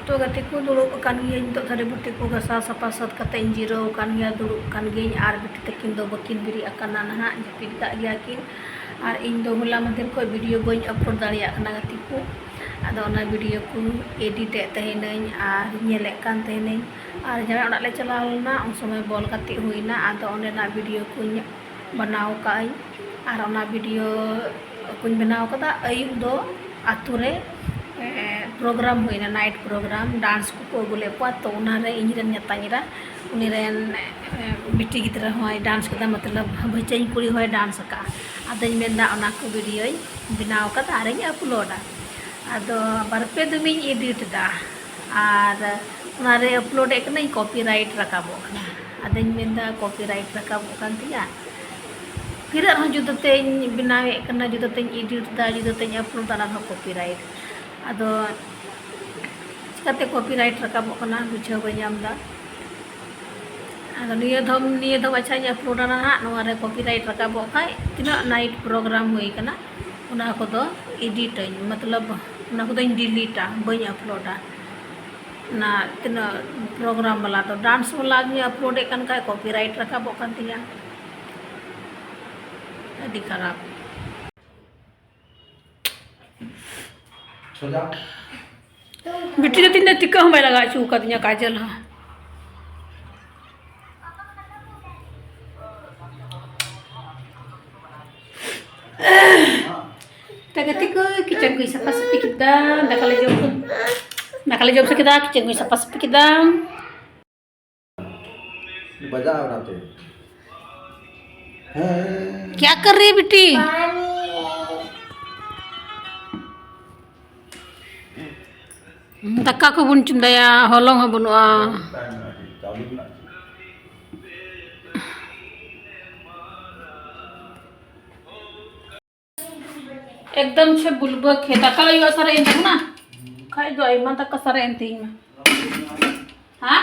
तो गति को दुड़ब कान गिया नितो थारी बुटी को गसा सफा सत कते जिरो कान गिया दुड़ब कान गिया आर बिटी तकिन दो बकिन बिरी अकाना नहा जपिद का गिया किन आर इन दो होला मधेर को वीडियो बई अपलोड दाड़िया कना गति को आदो ओना वीडियो को एडिट तहेनई आर नेले कान तहेनई आर जहाँ ओड़ा ले चलाव लेना उन समय बॉल गति हुईना आदो ओनेना वीडियो को बनाव काई आर ओना वीडियो को बनाव कदा अयुब दो आतु रे प्रोग्राम हुईना नाइट प्रोग्राम डांस को अगुले को तो उनारे इनरेन नेतानिरा उनीरेन बिटी गिद्रा होय डांस कदा मतलब बच्चाई कुड़ी होय डांस का आदኝ मेंदा ओना को वीडियो बनाव कदा आर अपलोडा आदो बारपे दुमिन एडिट दा आर उनारे अपलोड एकनई कॉपीराइट रकाबो कना आदኝ मेंदा कॉपीराइट रकाबो कान तिया फिर आर जुदते बनावे कना जुदते एडिट दा जुदते अपलोड दा ना कॉपीराइट आदो चिकाते कॉपीराइट रकाबो कना बुझाव बयाम दा आदो निया धम अच्छा अपलोड ना नोरे कॉपीराइट रकाबो खाय तिना नाइट प्रोग्राम हुई कना उना को दो एडिट मतलब उना को दो डिलीटा बई अपलोडा ना तिना प्रोग्राम वाला तो डांस वाला नि अपलोड कन का कॉपीराइट रकाबो कन तिया अति खराब बिटी तो तीन टिका हम लगा चुका दिया काजल हाँ तगती को किचन को सफा Safi kita nakale job se kita kitchen को सफा सफी kita बजा बनाते क्या कर रही है बेटी दक्का को बुन चुंदया हॉलों हो बुनुआ एकदम से बुलबक है दक्का लगी सारे इंतक ना खाई दो आई मां दक्का सारे इंतिंग में हाँ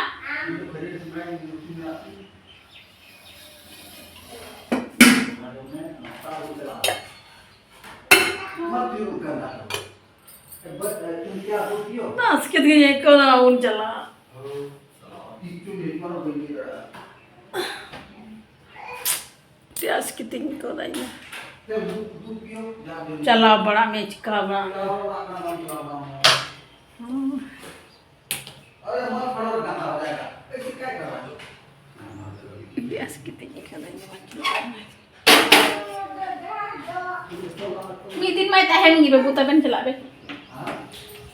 ना सकत गई एक को ना उन चला त्यास कितनी को दाई चला बड़ा मैच का बड़ा त्यास कितनी का दाई मी दिन में तहनगी बाबू तबन चला बे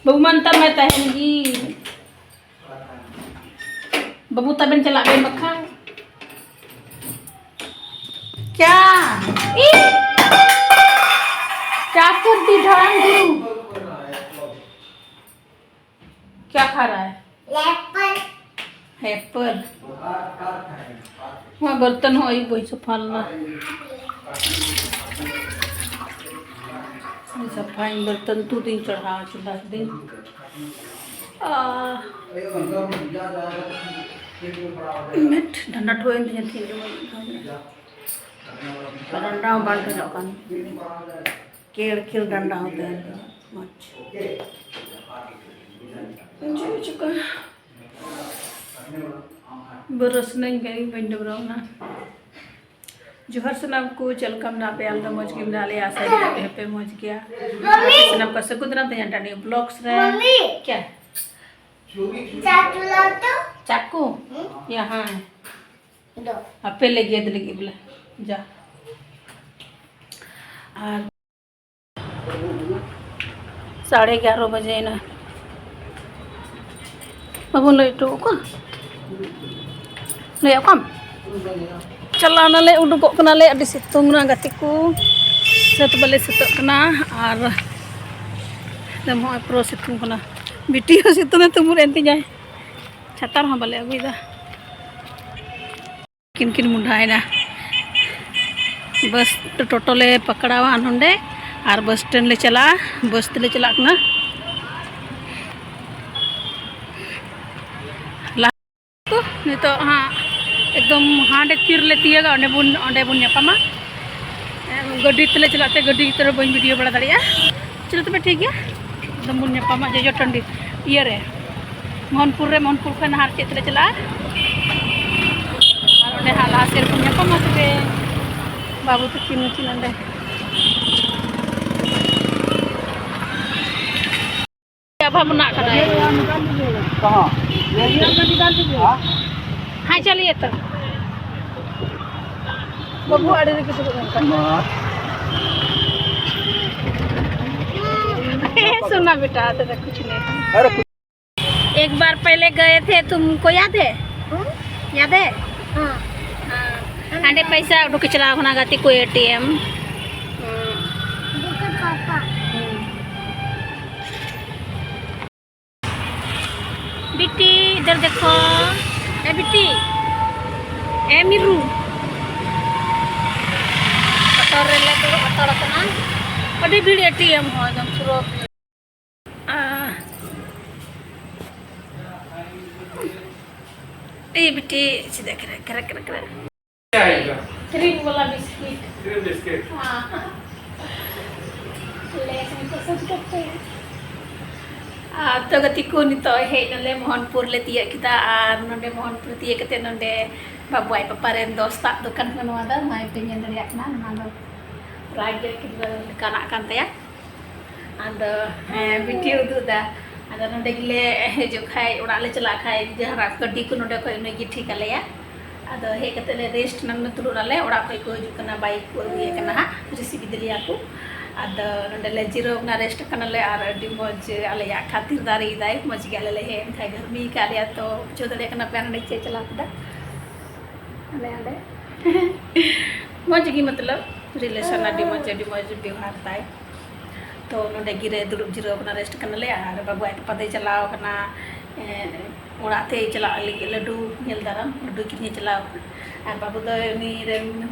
बाबू मनता मैं तहनगी बाबू तबन चला बे मक्खा क्या क्या करती ढांगू क्या खा रहा है एप्पल वहाँ बर्तन हो वही सफालना सफाई बर्तन तू दिन चढ़ा चुला दिन मिट डंडा ठोए दिन थी डंडा बांट जाkan केड़ डंडा होते हैं मच जो चुका बरस नहीं गई बंद बरौना जोहर सनम को चलकम ना पे आलदा मौज के डाले आशा के पे मौज गया सनम का सकुदरा ते डानी ब्लॉग्स रे क्या चाकू ला तो चाकू यहां दो अपे ले गेद लगी बोला जा और 11:30 बजे ना बाबू लेटो को ले कम चला नाले उडुको कनाले अभी सितुंग ना गति को सत बले सितुक कना और दम हो प्रो सितुंग कना बिटी हो सितुंग तुमुर एंती जाए छातार हाँ बले अगुईदा किन किन मुंडाए ना बस तो टोटोले पकड़ावा नोंडे और बस स्टैंड ले चला बस ते ले चला कना तो नहीं तो हाँ एकदम हांडे तीर ले तीयगा ओंडे बुन ᱧᱟᱯᱟᱢᱟ गड्डी तेले चलाते गड्डी तरह बन वीडियो बड़ा दाड़िया चलो तबे ठीक गया एकदम बुन ᱧᱟᱯᱟᱢᱟ जेजो टंडी इये रे मोहनपुर रे मोहनपुर खन हार चेत ले चला और ओंडे हाला सेर को ᱧᱟᱯᱟᱢ ᱛᱚᱵᱮ बाबू तकिन नुकिन ओंडे अभा बना कदा कहाँ हाँ चलिए तो बाबू आड़े रे किसी सुना बेटा तो कुछ नहीं। अरे एक बार पहले गए थे तुमको याद है? याद है? हाँ। आंडे पैसा उठो के चला होना गाती कोई एटीएम बिट्टी इधर देखो ए बिट्टी ए मिरू अतर ले तो अतर कना अभी भी एटीएम हो एकदम सुरो ए बिट्टी सीधा कर क्रीम वाला बिस्किट हाँ ले तो सब करते हैं तो गति को नितो हे नले मोहनपुर ले तिया किता आर नंदे मोहनपुर तिया कते नंदे बाबुई पापा रेन दोस्ता दुकान कनवा दा माय पेन दरिया ना नादो रागे किदा काना kan तया and बिटी उदु दा and नंदे गिले जो खाय उड़ा ले चला खाय जहरा कड्डी को नंदे को ने गी ठीक आलेया अदो हे कते ले रेस्ट नन तुरु आले उड़ा को हिजु कना बाइक को ये कना रिसीव दिलिया को अद नंडले जीरो ना रेस्ट कनले आर डी मज आले या खातिर दारी दाई मज गेले ले हे खाय गर्मी कालिया तो चोदले कना पैन ने चला कदा आले आले मज की मतलब रिलेशन डी मज व्यवहार ताई तो नंडे गिरे दुरुब जीरो कना रेस्ट कनले आर बाबू आई पदे चलाओ कना उड़ाते चला लड्डू नेल दाराम लड्डू किने चलाओ और बाबू दो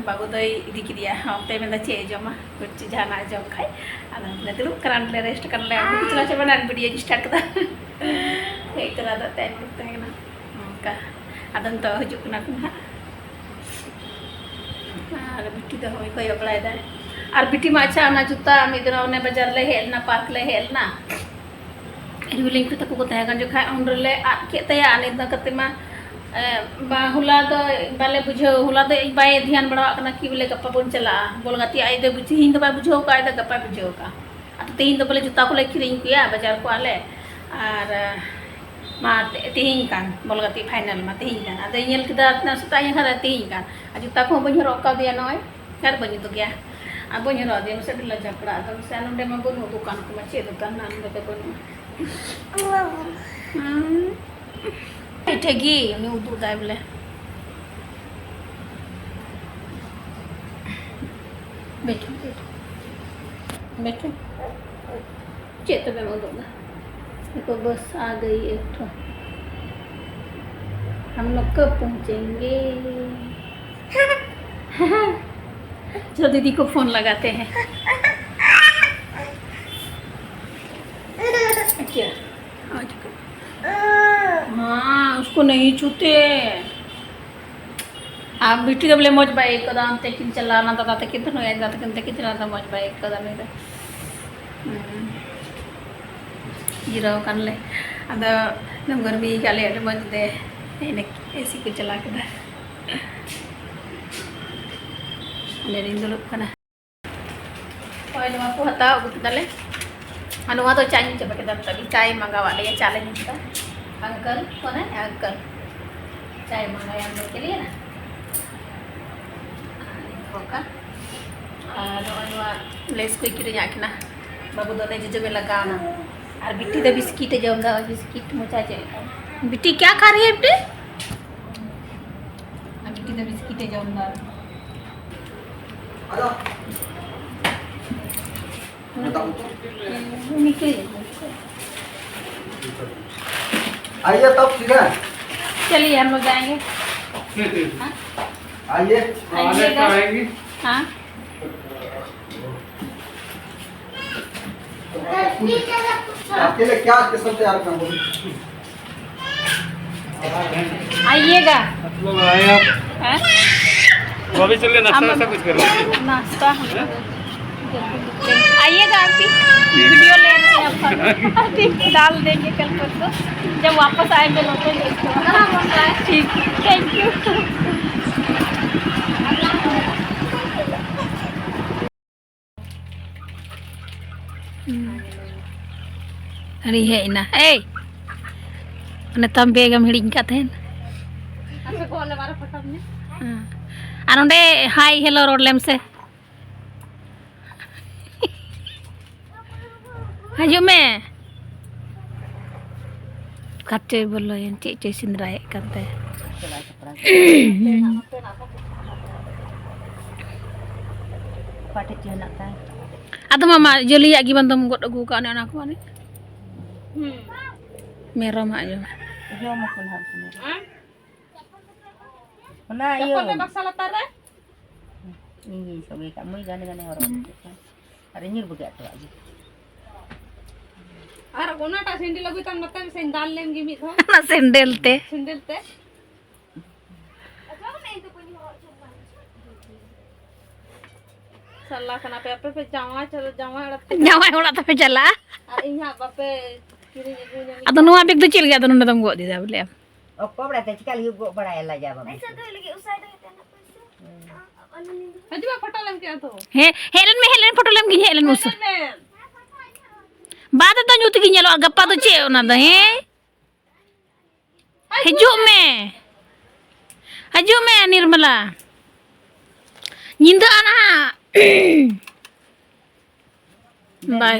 बाबू दो इदी किदिया हमते में चे जमा कुछ जाना जम खाई आना दुरुब करान ले रेस्ट कर ले चला चबना वीडियो स्टार्ट कदा हे तरह दा टाइम तहना का अदन तो हजू कना कुना और बिटी तो होय कोई अबलाय दा और बिटी मा अच्छा ना जूता मिदरा ने बाजार ले हेलना पार्क ले हेलना रिविलिंग को तको तय गन जो खाय उनरले आ के तया ने द कते मा बा हुला दो बाले बुझो हुला दो बाय ध्यान बड़ा कना कि बोले गप्पा बोन चला बोल गति आई दे बुझी हिंद बा बुझो का आय गप्पा बुझो का अत तीन तो बोले जूता को ले किरिंग किया बाजार को आले और मा तीन कान बोल गति फाइनल मा तीन कान अद नेल किदा ना सुता या खरा तीन कान जूता को बन रो का दिया नय कर बन तो गया अब बन रो दे से दिला जपड़ा तो से नंदे मा बन दुकान को मा चे दुकान नान बते बन ठगी उन्हें उदू दाय बोले बैठो बैठो चेत में उदू दा देखो बस आ गई एक तो हम लोग कब पहुंचेंगे चलो दीदी को फोन लगाते हैं क्या हाँ उसको नहीं छूते आप बिट्टी तो बोले मौज बाइक कदम तेकिन चलाना तो ताते कितना हो जाता किन तेकिन चलाना मौज बाइक कदम नहीं जीरो कर ले अब नम गर्मी काले अड मौज दे इन्हें ऐसी को चला के दे ले रिंदुल कना ओए नवा को हता उतले अनुवा तो चाय चबा के तभी चाय मंगावा ले चाले नहीं था अंकल कौन है अंकल चाय मंगाए हम लोग के लिए ना होगा और अनुवा लेस कोई किरे जाकना बाबू दोने जो लगा ना और बिट्टी तो बिस्किट जमदा बिस्किट मुचा चाहिए बिट्टी क्या खा रही है बिट्टी बिट्टी तो बिस्किट जमदा आइए तब ठीक है चलिए हम लोग जाएंगे आइए हाँ आपके लिए क्या स्पेशल तैयार करूँ आइएगा लोग आए आप हैं? वो भी चलिए नाश्ता कुछ कर लीजिए नाश्ता आइएगा आप भी, वीडियो ले रहे हैं अपन, ठीक डाल देंगे कल परसों जब वापस आएंगे लोग। ठीक, थैंक यू। अरे है ना ए नतम बेगम हिड़िंग का थेन और ओंडे हाय हेलो रोड लेम से हजू में काटे बोलो ये चे सिंदराए करते अदम मामा जलिया की बंदम गोट अगू का ना को ने मेरम आयो जो मकुन हर ना यो baksa latar re ini sobe kamu gane orang ada nyir buka tu aja আর কোনাটা সেন্ডেল লাগবে তার মত সেন্ডাল লেম গিমি তো ना सैंडल ते साला खाना पे पे जावा चलो जावा जावा होला तो पे चला और इहा बापे किरी जे अदो नुआ बेग तो चिल गया तो नदम गो दी दा बोले oh kau berarti cikal hiu gua bड़ा एला जाबा हजबा फटा लेम के तो हे हेलन फोटो लेम गिन हेलन मुस बाद तो न्यूत गिन लो गप्पा तो चे ओना द हे हजू में निर्मला निंदा आना bye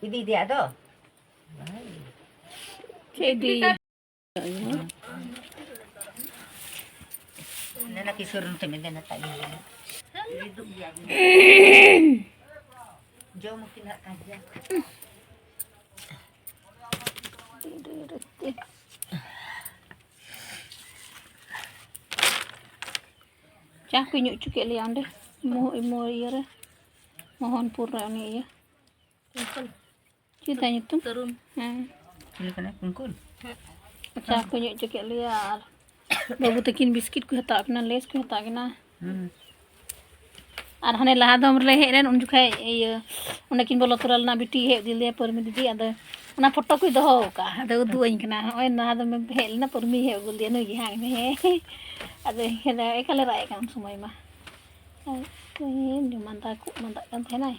ini dia tu jadi nana kisur tu mende na tadi hidup dia jo mungkin nak aja cah kunyu cuke liang deh mo iya re mohon pura ni ya kita nyitung turun ini kena kungkul cah kunyu cuke liar babu tekin biskit ku hata kena les ku hata kena আর হানে লাহা দম রে হেরেন উন জুখাই এই উনকিন বলো তোরাল না বিটি হে দিলে permit दीदी আদা उना फोटो को दो का आदो दुआइन कना ओय ना दम हेल ना परमी हे गुल दे नई हां में हे आदो हेदा एकले राय काम समय मा नि मंदा को मंदा kan थेनाय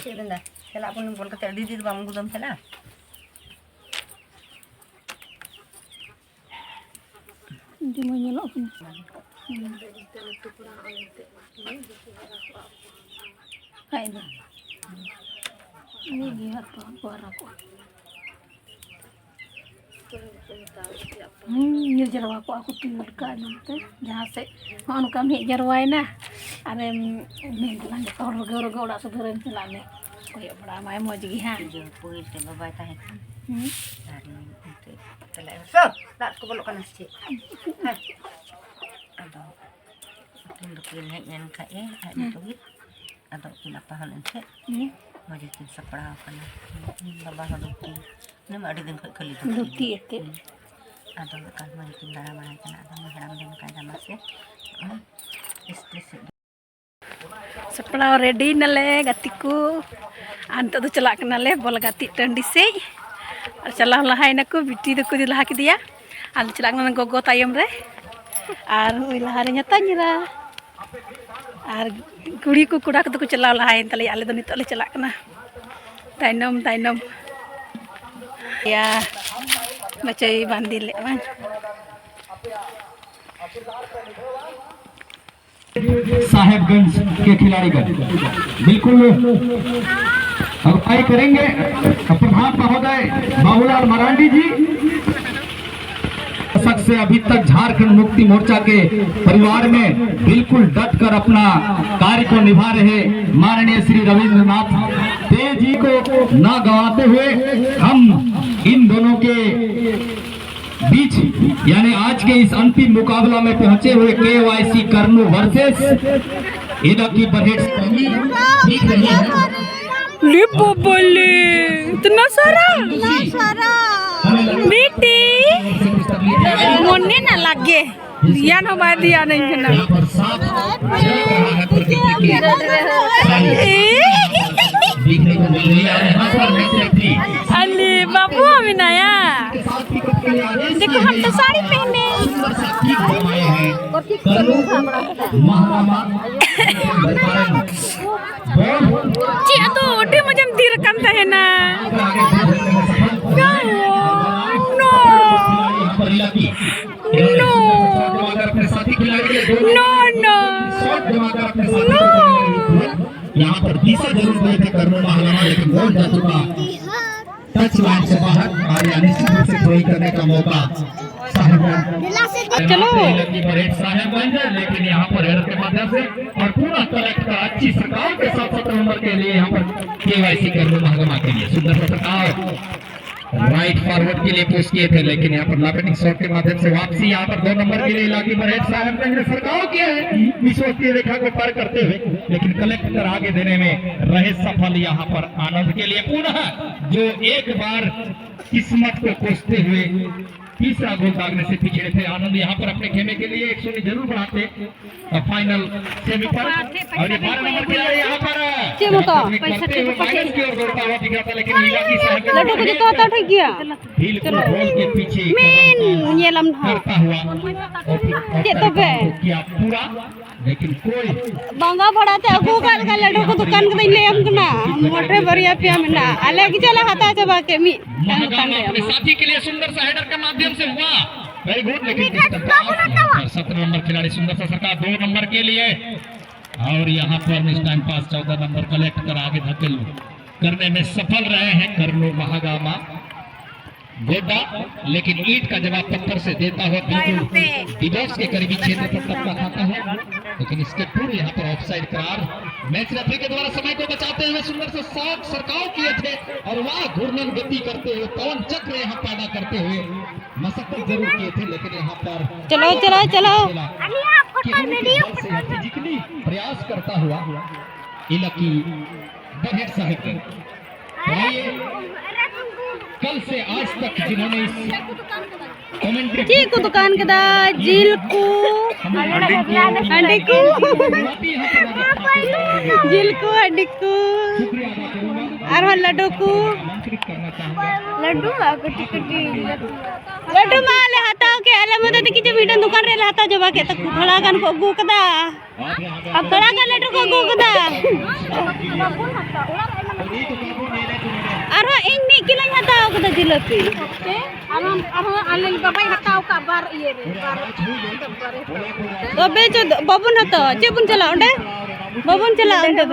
cik dah selak pun pol kata didi bang gudam selak di mo nyelok pun kain ini dia apa aku ये जरवा को aku tinggal ka nanti जहाँ से हाँ कम ही जरवाए ना अरे मैं बिlang और रोग उड़ा सुधरन चलाने कोई बड़ा माय मौज की हाँ jo puis te babai tahe dari itu telai so tak ko bolok kana cik ado untuk ini yang kae ada tuit ado kenapa hal ente mau jadi sepra kana babah dokti nama ada dengan kali lukti itu ada kan mau jadi darah kana ada mahram dengan kaida masih stress sepala ready nale gatiku anta tu celak kenale bola gati tandi sei चला लहाय नको बिटी दको di laha kidia al celak nang gogo tayam re ar ui laha re nyata nyira ar kuri ku kuda ko cela lahay tali ale do nitok le celak kana tainom ya macai bandil le man Sahebganj के खिलाड़ीगण बिल्कुल अगुवाई करेंगे प्रधान महोदय बाबूलाल मरांडी जी से अभी तक झारखंड मुक्ति मोर्चा के परिवार में बिल्कुल डट कर अपना कार्य को निभा रहे माननीय श्री रविंद्रनाथ तेज जी को ना गवाते हुए हम इन दोनों के बीच यानी आज के इस अंतिम मुकाबला में पहुंचे हुए KYC कर्नू वर्सेस इदा की बरहेट ठीक रही है लिपो बोले इतना सारा बेटी मोने ना लगे दिया ना बाय दिया नहीं करना यहाँ पर साफ झलक रहा है प्रकृति की दिखने को मिल रही है। यहाँ पर नेत्री अली बाबू अभी नया देखो हम तो साड़ी पहने ची तो ओटे मजम तीर कंता है ना यहाँ पर 20 जरूर हुए थे कर्नूल महागामा, लेकिन गोल जा चुका टच लाइन से बाहर और निश्चित रूप से थ्रोइंग करने का मौका चलो साहब बन जाए, लेकिन यहाँ पर हेडर के माध्यम से और पूरा कलेक्ट कर अच्छी सरकार के साथ 17 नंबर के लिए यहाँ पर केवाईसी कर्नूल महागामा के लिए सुंदर सा सरकार राइट फॉरवर्ड के लिए पुश किए थे, लेकिन यहाँ पर लापेटिंग शॉट के माध्यम से वापसी यहाँ पर 2 नंबर के लिए इलाकी पर हेड साहब ने सरकार किया है विश्वकीय रेखा को पार करते हुए, लेकिन कलेक्ट कर आगे देने में रहे सफल यहाँ पर आनंद के लिए पुनः जो एक बार किस्मत को कोसते हुए तीसरा गोल दागने से पिछड़े थे। आनंद यहाँ पर अपने खेमे के लिए 100 जरूर बढ़ाते फाइनल सेमी पर, और ये 12 नंबर खिलाड़ी यहाँ पर करते हुए माइनस की ओर दौड़ता हुआ दिख रहा था, लेकिन इलाकी साहब गोल के पीछे करता हुआ किया पूरा, लेकिन कोई बंगा भड़ा ते अगू का लड्डू को दुकान के ले हम ना मोटे बढ़िया पिया में ना अलग चला हाथा जबा के मी महागामा अपने साथी के लिए सुंदर सा हेडर के माध्यम से हुआ वेरी गुड, लेकिन 17 नंबर खिलाड़ी सुंदर सा सरकार 2 नंबर के लिए, और यहाँ पर miss time pass 14 number collect कर आगे धकेल करने में सफल रहे हैं कर्नूल महागामा गोड्डा, लेकिन ईट का जवाब पत्थर से देता हुआ बिल्कुल डिबॉक्स के करीबी क्षेत्र पर टप्पा खाता है, लेकिन इसके पूर्व यहाँ पर ऑफसाइड करार मैच रेफरी के द्वारा समय को बचाते हुए सुंदर से 60 सरकाव किए थे, और वह घूर्णन गति करते हुए पवन चक्र यहाँ पैदा करते हुए मशक्कत जरूर किए थे, लेकिन यहाँ पर चलो चलो चलो फिजिकली प्रयास करता हुआ इलाकी बरहेट साहब कल से आज तक जिन्होंने इस जी को दुकान के दा जिल को अंडे को जिल को अंडे को और लड्डू को लड्डू माले हटाओ के आले मत देखि जे वीडियो दुकान रे हटा जबा के तक थोड़ा गन को गु कदा अब थोड़ा गन लड्डू को गु कदा अरे इन मी किला हटाओ कदा जिलेबी आले बाबाई हटाओ का बार ये रे तो बेच बाबुन हतो चेबुन चला ओंडे बाबुन चला ओंडे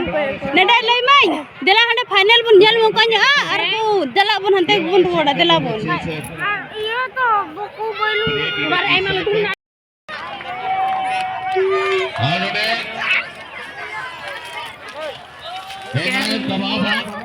नेडा लई माई देला हंडे फाइनल बुन जल मोकन आ अरे को देला बुन हंते बुन रोड़ा देला बुन ये तो बुकु बोलू बार आइमा लटू ना दबाव